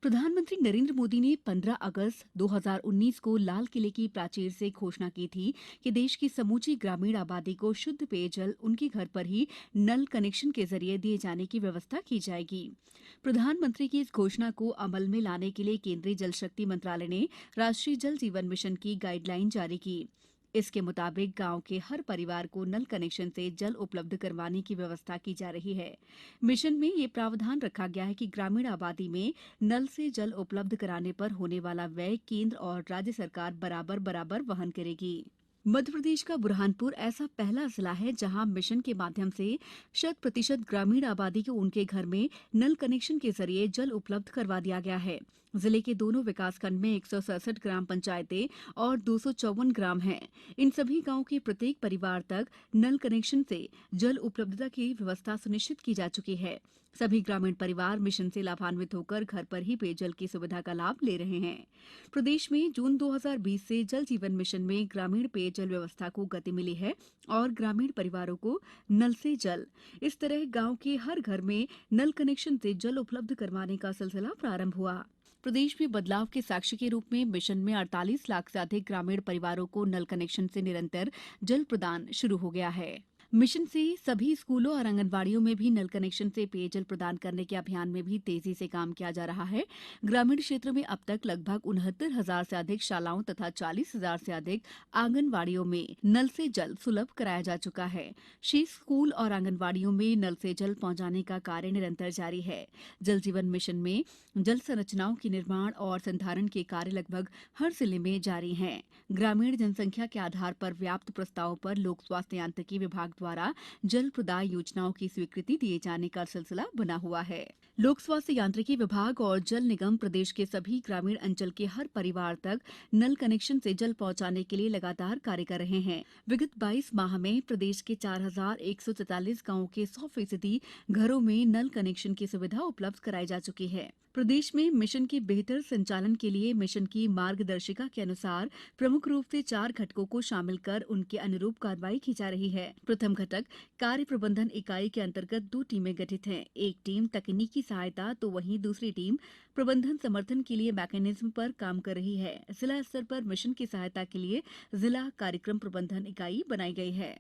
प्रधानमंत्री नरेंद्र मोदी ने 15 अगस्त 2019 को लाल किले की प्राचीर से घोषणा की थी कि देश की समूची ग्रामीण आबादी को शुद्ध पेयजल उनके घर पर ही नल कनेक्शन के जरिए दिए जाने की व्यवस्था की जाएगी। प्रधानमंत्री की इस घोषणा को अमल में लाने के लिए केंद्रीय जल शक्ति मंत्रालय ने राष्ट्रीय जल जीवन मिशन की गाइडलाइन जारी की। इसके मुताबिक गांव के हर परिवार को नल कनेक्शन से जल उपलब्ध करवाने की व्यवस्था की जा रही है। मिशन में ये प्रावधान रखा गया है कि ग्रामीण आबादी में नल से जल उपलब्ध कराने पर होने वाला व्यय केंद्र और राज्य सरकार बराबर बराबर वहन करेगी। मध्य प्रदेश का बुरहानपुर ऐसा पहला जिला है जहां मिशन के माध्यम से 100% ग्रामीण आबादी को उनके घर में नल कनेक्शन के जरिए जल उपलब्ध करवा दिया गया है। जिले के दोनों विकासखंड में 167 ग्राम पंचायतें और 254 ग्राम हैं। इन सभी गांवों के प्रत्येक परिवार तक नल कनेक्शन से जल उपलब्धता की व्यवस्था सुनिश्चित की जा चुकी है। सभी ग्रामीण परिवार मिशन से लाभान्वित होकर घर पर ही पेयजल की सुविधा का लाभ ले रहे हैं। प्रदेश में जून 2020 से जल जीवन मिशन में ग्रामीण पेयजल व्यवस्था को गति मिली है और ग्रामीण परिवारों को नल से जल, इस तरह गांव के हर घर में नल कनेक्शन से जल उपलब्ध करवाने का सिलसिला प्रारंभ हुआ। प्रदेश में बदलाव के साक्षी के रूप में मिशन में 48 लाख से अधिक ग्रामीण परिवारों को नल कनेक्शन से निरंतर जल प्रदान शुरू हो गया है। मिशन से सभी स्कूलों और आंगनबाड़ियों में भी नल कनेक्शन से पेयजल प्रदान करने के अभियान में भी तेजी से काम किया जा रहा है। ग्रामीण क्षेत्र में अब तक लगभग 69,000 से अधिक शालाओं तथा 40,000 से अधिक आंगनबाड़ियों में नल से जल सुलभ कराया जा चुका है। शेष स्कूल और आंगनबाड़ियों में नल से जल पहुंचाने का कार्य निरंतर जारी है। जल जीवन मिशन में जल संरचनाओं के निर्माण और संधारण के कार्य लगभग हर जिले में जारी हैं। ग्रामीण जनसंख्या के आधार पर व्याप्त प्रस्तावों पर लोक स्वास्थ्य यांत्रिकी विभाग द्वारा जल प्रदाय योजनाओं की स्वीकृति दिए जाने का सिलसिला बना हुआ है। लोक स्वास्थ्य यांत्रिकी विभाग और जल निगम प्रदेश के सभी ग्रामीण अंचल के हर परिवार तक नल कनेक्शन से जल पहुंचाने के लिए लगातार कार्य कर रहे हैं। विगत 22 माह में प्रदेश के 4,144 गांवों के 100% घरों में नल कनेक्शन की सुविधा उपलब्ध कराई जा चुकी है। प्रदेश में मिशन के बेहतर संचालन के लिए मिशन की मार्गदर्शिका के अनुसार प्रमुख रूप से 4 घटकों को शामिल कर उनके अनुरूप कार्रवाई की जा रही है। प्रथम घटक कार्य प्रबंधन इकाई के अंतर्गत 2 टीमें गठित हैं। एक टीम तकनीकी सहायता तो वहीं दूसरी टीम प्रबंधन समर्थन के लिए मैकेनिज्म पर काम कर रही है। जिला स्तर पर मिशन की सहायता के लिए जिला कार्यक्रम प्रबंधन इकाई बनाई गई है।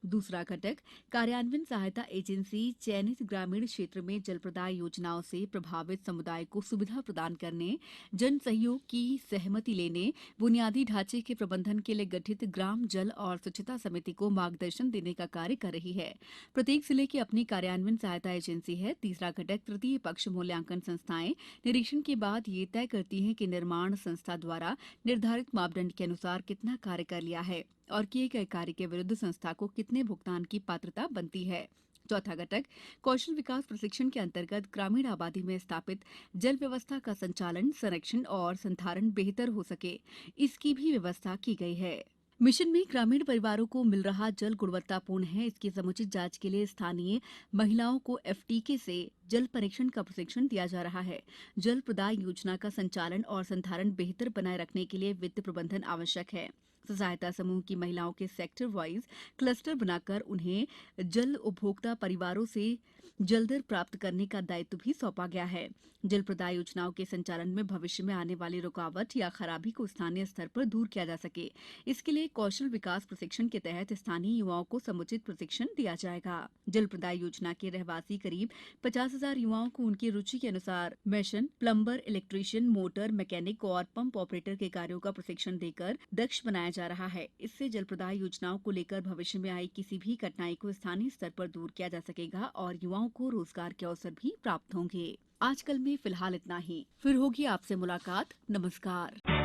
दूसरा घटक कार्यान्वयन सहायता एजेंसी चयनित ग्रामीण क्षेत्र में जल प्रदाय योजनाओं से प्रभावित समुदाय को सुविधा प्रदान करने, जन सहयोग की सहमति लेने, बुनियादी ढांचे के प्रबंधन के लिए गठित ग्राम जल और स्वच्छता समिति को मार्गदर्शन देने का कार्य कर रही है। प्रत्येक जिले की अपनी कार्यान्वयन सहायता एजेंसी है। तीसरा घटक तृतीय पक्ष मूल्यांकन संस्थाएं निरीक्षण के बाद ये तय करती हैं कि निर्माण संस्था द्वारा निर्धारित मापदंड के अनुसार कितना कार्य कर लिया है और किए गए कार्य के विरुद्ध संस्था को कितने भुगतान की पात्रता बनती है। चौथा घटक कौशल विकास प्रशिक्षण के अंतर्गत ग्रामीण आबादी में स्थापित जल व्यवस्था का संचालन, संरक्षण और संधारण बेहतर हो सके, इसकी भी व्यवस्था की गई है। मिशन में ग्रामीण परिवारों को मिल रहा जल गुणवत्तापूर्ण है, इसकी समुचित जांच के लिए स्थानीय महिलाओं को एफटीके से जल परीक्षण का प्रशिक्षण दिया जा रहा है। जल प्रदाय योजना का संचालन और संधारण बेहतर बनाए रखने के लिए वित्त प्रबंधन आवश्यक है। सहायता समूह की महिलाओं के सेक्टर वाइज क्लस्टर बनाकर उन्हें जल उपभोक्ता परिवारों से जलदर प्राप्त करने का दायित्व भी सौंपा गया है। जल प्रदाय योजनाओं के संचालन में भविष्य में आने वाली रुकावट या खराबी को स्थानीय स्तर पर दूर किया जा सके, इसके लिए कौशल विकास प्रशिक्षण के तहत स्थानीय युवाओं को समुचित प्रशिक्षण दिया जाएगा। जल प्रदाय योजना के रहवासी करीब 50,000 युवाओं को उनकी रुचि के अनुसार mason, plumber, electrician, motor mechanic और पंप ऑपरेटर के कार्यों का प्रशिक्षण देकर दक्ष बनाया जा रहा है। इससे जल प्रदाय योजनाओं को लेकर भविष्य में आई किसी भी कठिनाई को स्थानीय स्तर पर दूर किया जा सकेगा और युवाओं को रोजगार के अवसर भी प्राप्त होंगे। आजकल में फिलहाल इतना ही। फिर होगी आपसे मुलाकात। नमस्कार।